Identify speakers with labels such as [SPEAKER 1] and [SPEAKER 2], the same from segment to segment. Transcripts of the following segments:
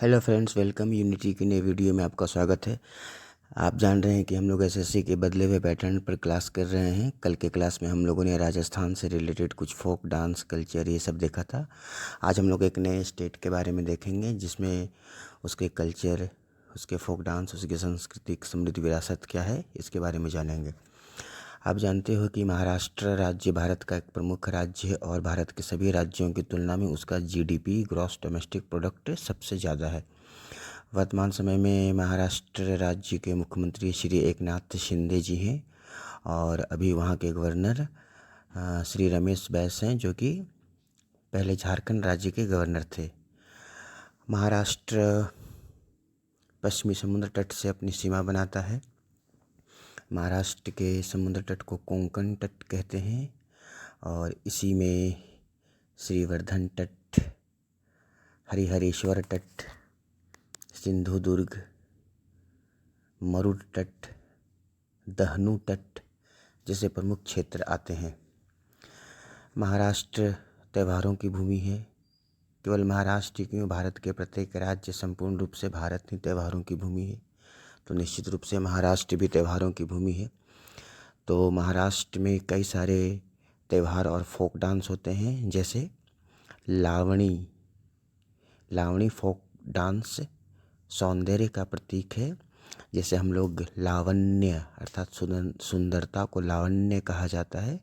[SPEAKER 1] Hello friends, welcome. Unity की नई video में आपका स्वागत है। आप जान रहे हैं कि हम लोग एसएससी के बदले हुए पैटर्न पर क्लास कर रहे हैं। कल के क्लास में हम लोगों ने राजस्थान से रिलेटेड कुछ फोक डांस कल्चर ये सब देखा था। आज हम लोग एक नए स्टेट के बारे में देखेंगे जिसमें उसके कल्चर, उसके फोक डांस, उसकी सांस्कृतिक समृद्ध विरासत क्या है, इसके बारे में जानेंगे। आप जानते हो कि महाराष्ट्र राज्य भारत का एक प्रमुख राज्य है और भारत के सभी राज्यों की तुलना में उसका जीडीपी, ग्रॉस डोमेस्टिक प्रोडक्ट, सबसे ज़्यादा है। वर्तमान समय में महाराष्ट्र राज्य के मुख्यमंत्री श्री एकनाथ शिंदे जी हैं और अभी वहाँ के गवर्नर श्री रमेश बैस हैं, जो कि पहले झारखंड राज्य के गवर्नर थे। महाराष्ट्र पश्चिमी समुद्र तट से अपनी सीमा बनाता है। महाराष्ट्र के समुद्र तट को कोंकण तट कहते हैं और इसी में श्रीवर्धन तट, हरिहरेश्वर तट, सिंधुदुर्ग, मरुड़ तट, दहनु तट जैसे प्रमुख क्षेत्र आते हैं। महाराष्ट्र त्योहारों की भूमि है। केवल महाराष्ट्र क्यों, भारत के प्रत्येक राज्य संपूर्ण रूप से भारत ही त्योहारों की भूमि है, तो निश्चित रूप से महाराष्ट्र भी त्योहारों की भूमि है। तो महाराष्ट्र में कई सारे त्यौहार और फोक डांस होते हैं, जैसे लावणी फोक डांस सौंदर्य का प्रतीक है। जैसे हम लोग लावण्य अर्थात सुंदरता को लावण्य कहा जाता है,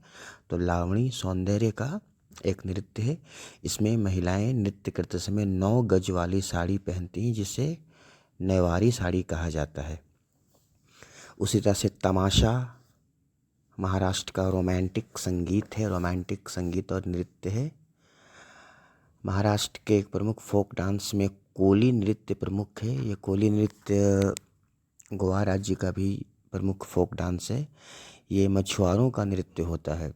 [SPEAKER 1] तो लावणी सौंदर्य का एक नृत्य है। इसमें महिलाएं नृत्य करते समय 9 गज वाली साड़ी पहनती हैं, जिसे नेवारी साड़ी कहा जाता है। उसी तरह से तमाशा महाराष्ट्र का रोमांटिक संगीत है, रोमांटिक संगीत और नृत्य है। महाराष्ट्र के एक प्रमुख फोक डांस में कोली नृत्य प्रमुख है। ये कोली नृत्य गोवा राज्य का भी प्रमुख फोक डांस है। ये मछुआरों का नृत्य होता है।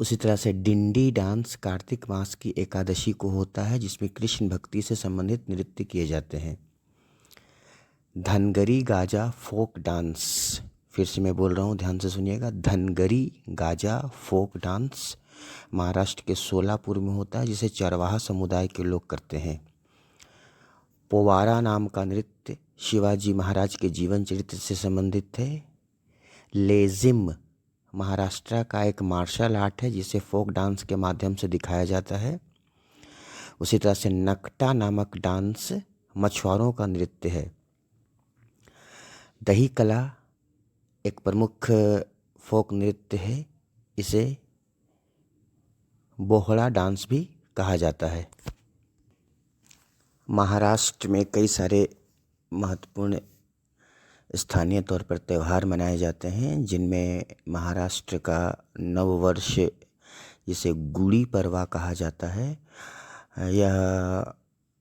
[SPEAKER 1] उसी तरह से डिंडी डांस कार्तिक मास की एकादशी को होता है, जिसमें कृष्ण भक्ति से संबंधित नृत्य किए जाते हैं। धनगरी गाजा फोक डांस, फिर से मैं बोल रहा हूँ, ध्यान से सुनिएगा। धनगरी गाजा फोक डांस महाराष्ट्र के सोलापुर में होता है, जिसे चरवाहा समुदाय के लोग करते हैं। पोवारा नाम का नृत्य शिवाजी महाराज के जीवन चरित्र से संबंधित है। लेजिम महाराष्ट्र का एक मार्शल आर्ट है, जिसे फोक डांस के माध्यम से दिखाया जाता है। उसी तरह से नकटा नामक डांस मछुआरों का नृत्य है। दही कला एक प्रमुख फोक नृत्य है। इसे बोहड़ा डांस भी कहा जाता है। महाराष्ट्र में कई सारे महत्वपूर्ण स्थानीय तौर पर त्यौहार मनाए जाते हैं, जिनमें महाराष्ट्र का नववर्ष, जिसे गुड़ी पड़वा कहा जाता है, यह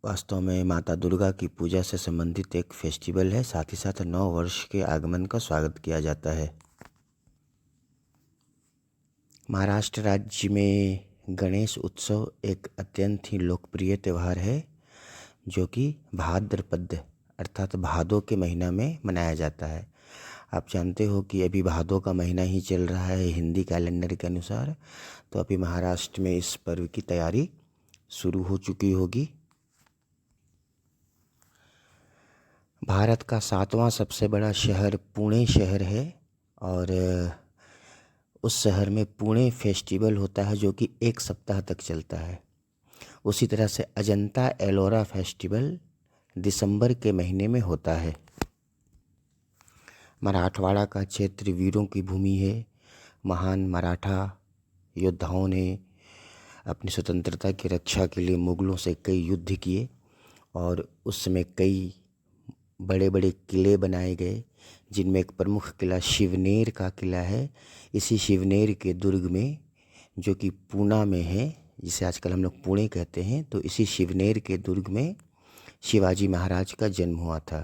[SPEAKER 1] वास्तव में माता दुर्गा की पूजा से संबंधित एक फेस्टिवल है। साथ ही साथ नव वर्ष के आगमन का स्वागत किया जाता है। महाराष्ट्र राज्य में गणेश उत्सव एक अत्यंत ही लोकप्रिय त्यौहार है, जो कि भाद्रपद अर्थात भादों के महीना में मनाया जाता है। आप जानते हो कि अभी भादों का महीना ही चल रहा है हिंदी कैलेंडर के अनुसार, तो अभी महाराष्ट्र में इस पर्व की तैयारी शुरू हो चुकी होगी। भारत का 7वां सबसे बड़ा शहर पुणे शहर है और उस शहर में पुणे फेस्टिवल होता है, जो कि 1 सप्ताह तक चलता है। उसी तरह से अजंता एलोरा फेस्टिवल दिसंबर के महीने में होता है। मराठवाड़ा का क्षेत्र वीरों की भूमि है। महान मराठा योद्धाओं ने अपनी स्वतंत्रता की रक्षा के लिए मुगलों से कई युद्ध किए और उस समय कई बड़े बड़े किले बनाए गए, जिनमें एक प्रमुख किला शिवनेर का किला है। इसी शिवनेर के दुर्ग में, जो कि पूना में है, जिसे आजकल हम लोग पुणे कहते हैं, तो इसी शिवनेर के दुर्ग में शिवाजी महाराज का जन्म हुआ था।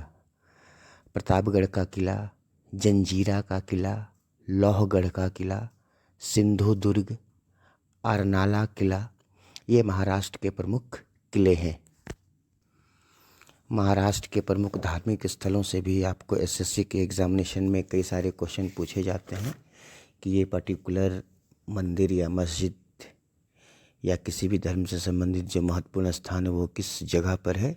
[SPEAKER 1] प्रतापगढ़ का किला, जंजीरा का किला, लोहगढ़ का किला, सिंधुदुर्ग, आरनाला किला, ये महाराष्ट्र के प्रमुख किले हैं। महाराष्ट्र के प्रमुख धार्मिक स्थलों से भी आपको एसएससी के एग्जामिनेशन में कई सारे क्वेश्चन पूछे जाते हैं कि ये पर्टिकुलर मंदिर या मस्जिद या किसी भी धर्म से संबंधित जो महत्वपूर्ण स्थान है वो किस जगह पर है।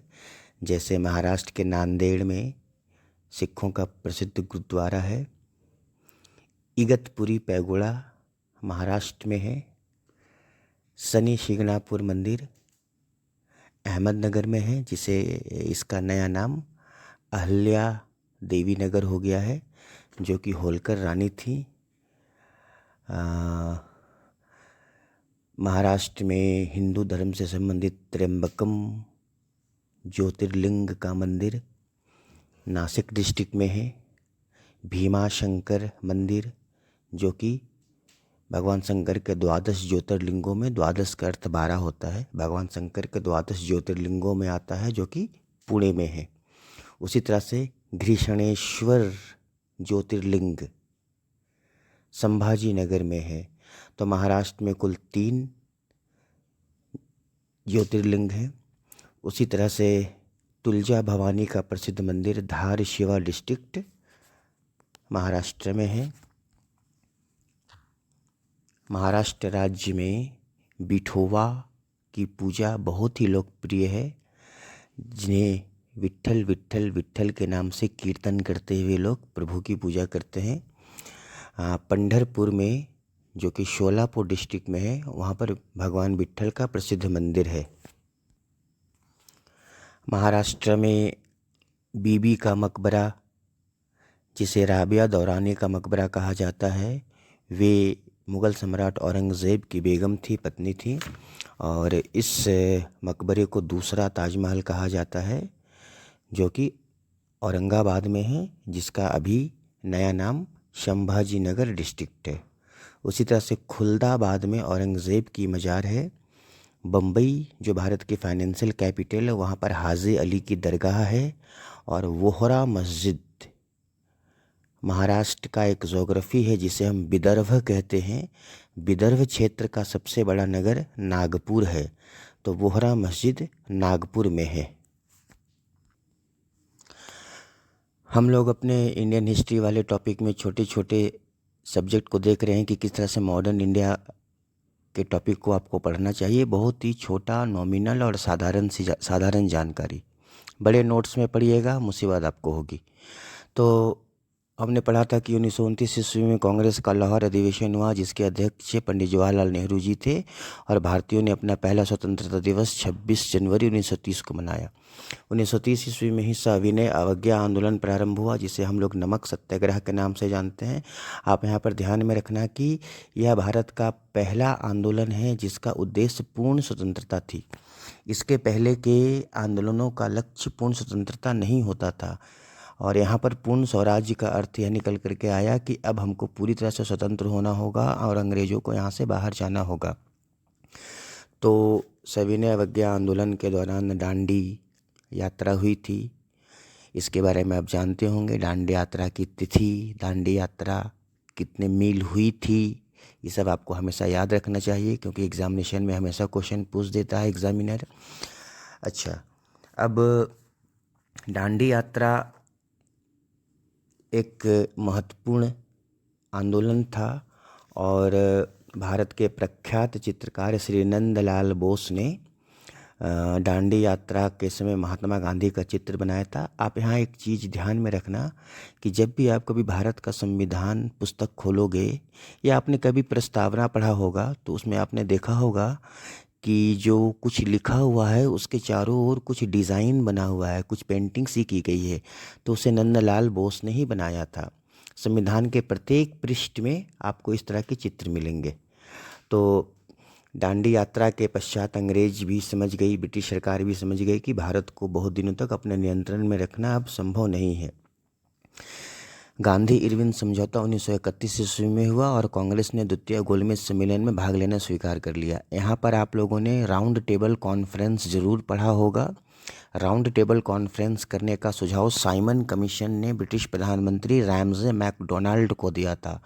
[SPEAKER 1] जैसे महाराष्ट्र के नांदेड़ में सिखों का प्रसिद्ध गुरुद्वारा है, इगतपुरी पैगोड़ा महाराष्ट्र में है, शनि शिंगणापुर मंदिर अहमदनगर में है, जिसे इसका नया नाम अहल्या देवी नगर हो गया है, जो कि होलकर रानी थी। महाराष्ट्र में हिंदू धर्म से संबंधित त्र्यंबकम ज्योतिर्लिंग का मंदिर नासिक डिस्ट्रिक्ट में है। भीमाशंकर मंदिर, जो कि भगवान शंकर के 12 ज्योतिर्लिंगों में, 12 का अर्थ 12 होता है, भगवान शंकर के 12 ज्योतिर्लिंगों में आता है, जो कि पुणे में है। उसी तरह से घृष्णेश्वर ज्योतिर्लिंग संभाजी नगर में है। तो महाराष्ट्र में कुल 3 ज्योतिर्लिंग हैं। उसी तरह से तुलजा भवानी का प्रसिद्ध मंदिर धार शिवा डिस्ट्रिक्ट महाराष्ट्र में है। महाराष्ट्र राज्य में विठोबा की पूजा बहुत ही लोकप्रिय है, जिन्हें विट्ठल विट्ठल विट्ठल के नाम से कीर्तन करते हुए लोग प्रभु की पूजा करते हैं। पंढरपुर में, जो कि शोलापुर डिस्ट्रिक्ट में है, वहाँ पर भगवान विट्ठल का प्रसिद्ध मंदिर है। महाराष्ट्र में बीबी का मकबरा, जिसे राबिया दौरानी का मकबरा कहा जाता है, वे मुग़ल सम्राट औरंगज़ेब की बेगम थी, पत्नी थी। और इस मकबरे को दूसरा ताजमहल कहा जाता है, जो कि औरंगाबाद में है, जिसका अभी नया नाम संभाजी नगर डिस्ट्रिक्ट है। उसी तरह से खुलदाबाद में औरंगज़ेब की मज़ार है। बम्बई, जो भारत की फाइनेंशियल कैपिटल है, वहाँ पर हाजी अली की दरगाह है। और वोहरा मस्जिद महाराष्ट्र का एक जोग्राफ़ी है, जिसे हम विदर्भ कहते हैं। विदर्भ क्षेत्र का सबसे बड़ा नगर नागपुर है, तो वोहरा मस्जिद नागपुर में है। हम लोग अपने इंडियन हिस्ट्री वाले टॉपिक में छोटे छोटे सब्जेक्ट को देख रहे हैं कि किस तरह से मॉडर्न इंडिया के टॉपिक को आपको पढ़ना चाहिए। बहुत ही छोटा, नॉमिनल और साधारण जानकारी। बड़े नोट्स में पढ़िएगा, मुसीबत आपको होगी। तो हमने पढ़ा था कि 1929 ईस्वी में कांग्रेस का लाहौर अधिवेशन हुआ, जिसके अध्यक्ष पंडित जवाहरलाल नेहरू जी थे। और भारतीयों ने अपना पहला स्वतंत्रता दिवस 26 जनवरी 1930 को मनाया। 1930 ईस्वी में ही सविनय अवज्ञा आंदोलन प्रारंभ हुआ, जिसे हम लोग नमक सत्याग्रह के नाम से जानते हैं। आप यहाँ पर ध्यान में रखना कि यह भारत का पहला आंदोलन है जिसका उद्देश्य पूर्ण स्वतंत्रता थी। इसके पहले के आंदोलनों का लक्ष्य पूर्ण स्वतंत्रता नहीं होता था। और यहाँ पर पूर्ण स्वराज्य का अर्थ यह निकल करके आया कि अब हमको पूरी तरह से स्वतंत्र होना होगा और अंग्रेज़ों को यहाँ से बाहर जाना होगा। तो सविनय अवज्ञा आंदोलन के दौरान दांडी यात्रा हुई थी। इसके बारे में आप जानते होंगे। दांडी यात्रा की तिथि, दांडी यात्रा कितने मील हुई थी, ये सब आपको हमेशा याद रखना चाहिए, क्योंकि एग्जामिनेशन में हमेशा क्वेश्चन पूछ देता है एग्जामिनर। अच्छा, अब दांडी यात्रा एक महत्वपूर्ण आंदोलन था और भारत के प्रख्यात चित्रकार श्री नंदलाल बोस ने दांडी यात्रा के समय महात्मा गांधी का चित्र बनाया था। आप यहाँ एक चीज़ ध्यान में रखना कि जब भी आप कभी भारत का संविधान पुस्तक खोलोगे या आपने कभी प्रस्तावना पढ़ा होगा, तो उसमें आपने देखा होगा कि जो कुछ लिखा हुआ है उसके चारों ओर कुछ डिज़ाइन बना हुआ है, कुछ पेंटिंग सी की गई है, तो उसे नंदलाल बोस ने ही बनाया था। संविधान के प्रत्येक पृष्ठ में आपको इस तरह के चित्र मिलेंगे। तो दांडी यात्रा के पश्चात अंग्रेज भी समझ गई, ब्रिटिश सरकार भी समझ गई कि भारत को बहुत दिनों तक अपने नियंत्रण में रखना अब संभव नहीं है। गांधी इरविन समझौता 1931 ईस्वी में हुआ और कांग्रेस ने द्वितीय गोलमेज सम्मेलन में भाग लेना स्वीकार कर लिया। यहाँ पर आप लोगों ने राउंड टेबल कॉन्फ्रेंस ज़रूर पढ़ा होगा। राउंड टेबल कॉन्फ्रेंस करने का सुझाव साइमन कमीशन ने ब्रिटिश प्रधानमंत्री रैमजे मैकडोनाल्ड को दिया था।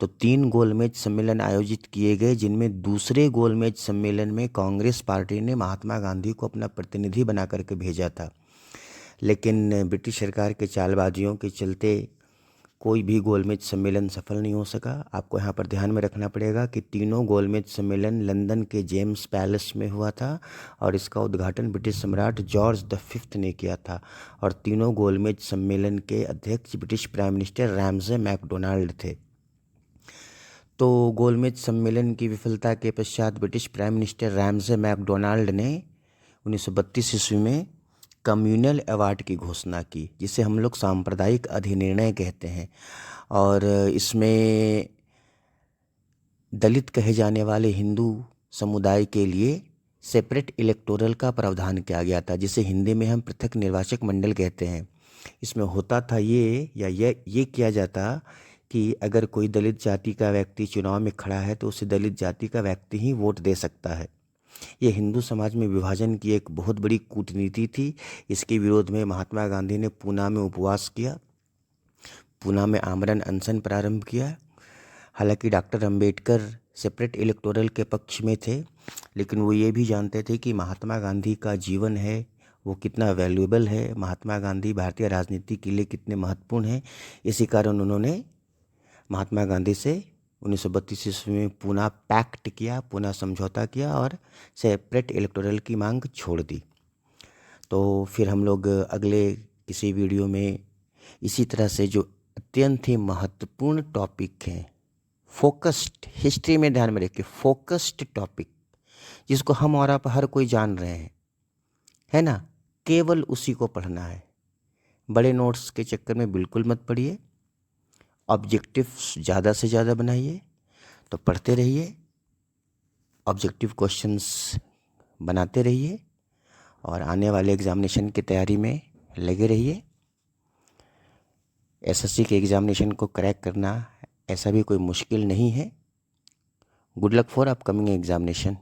[SPEAKER 1] तो 3 गोलमेज सम्मेलन आयोजित किए गए, जिनमें दूसरे गोलमेज सम्मेलन में कांग्रेस पार्टी ने महात्मा गांधी को अपना प्रतिनिधि बना करके भेजा था। लेकिन ब्रिटिश सरकार के चालबाजियों के चलते कोई भी गोलमेज सम्मेलन सफल नहीं हो सका। आपको यहाँ पर ध्यान में रखना पड़ेगा कि तीनों गोलमेज सम्मेलन लंदन के जेम्स पैलेस में हुआ था और इसका उद्घाटन ब्रिटिश सम्राट जॉर्ज द फिफ्थ ने किया था। और तीनों गोलमेज सम्मेलन के अध्यक्ष British prime minister Ramsay MacDonald थे। तो गोलमेज सम्मेलन की विफलता के पश्चात British prime minister Ramsay MacDonald ने 1932 ईस्वी में कम्युनल अवार्ड की घोषणा की, जिसे हम लोग सांप्रदायिक अधिनिर्णय कहते हैं। और इसमें दलित कहे जाने वाले हिंदू समुदाय के लिए सेपरेट इलेक्टोरल का प्रावधान किया गया था, जिसे हिंदी में हम पृथक निर्वाचक मंडल कहते हैं। इसमें होता था ये किया जाता कि अगर कोई दलित जाति का व्यक्ति चुनाव में खड़ा है तो उसे दलित जाति का व्यक्ति ही वोट दे सकता है। ये हिंदू समाज में विभाजन की एक बहुत बड़ी कूटनीति थी। इसके विरोध में महात्मा गांधी ने पूना में उपवास किया, पूना में आमरण अनशन प्रारंभ किया। हालांकि डॉक्टर अंबेडकर सेपरेट इलेक्टोरल के पक्ष में थे, लेकिन वो ये भी जानते थे कि महात्मा गांधी का जीवन है वो कितना वैल्यूएबल है, महात्मा गांधी भारतीय राजनीति के लिए कितने महत्वपूर्ण हैं। इसी कारण उन्होंने महात्मा गांधी से 1932 ईस्वी में पूना पैक्ट किया, पूना समझौता किया और सेपरेट इलेक्टोरल की मांग छोड़ दी। तो फिर हम लोग अगले किसी वीडियो में इसी तरह से जो अत्यंत ही महत्वपूर्ण टॉपिक हैं, फोकस्ड, हिस्ट्री में ध्यान में रखिए, फोकस्ड टॉपिक जिसको हम और आप हर कोई जान रहे हैं, है ना, केवल उसी को पढ़ना है। बड़े नोट्स के चक्कर में बिल्कुल मत पढ़िए। ऑब्जेक्टिव्स ज़्यादा से ज़्यादा बनाइए, तो पढ़ते रहिए, ऑब्जेक्टिव क्वेश्चंस बनाते रहिए और आने वाले एग्ज़ामिनेशन की तैयारी में लगे रहिए। एसएससी के एग्ज़ामिनेशन को क्रैक करना ऐसा भी कोई मुश्किल नहीं है। Good luck for upcoming examination.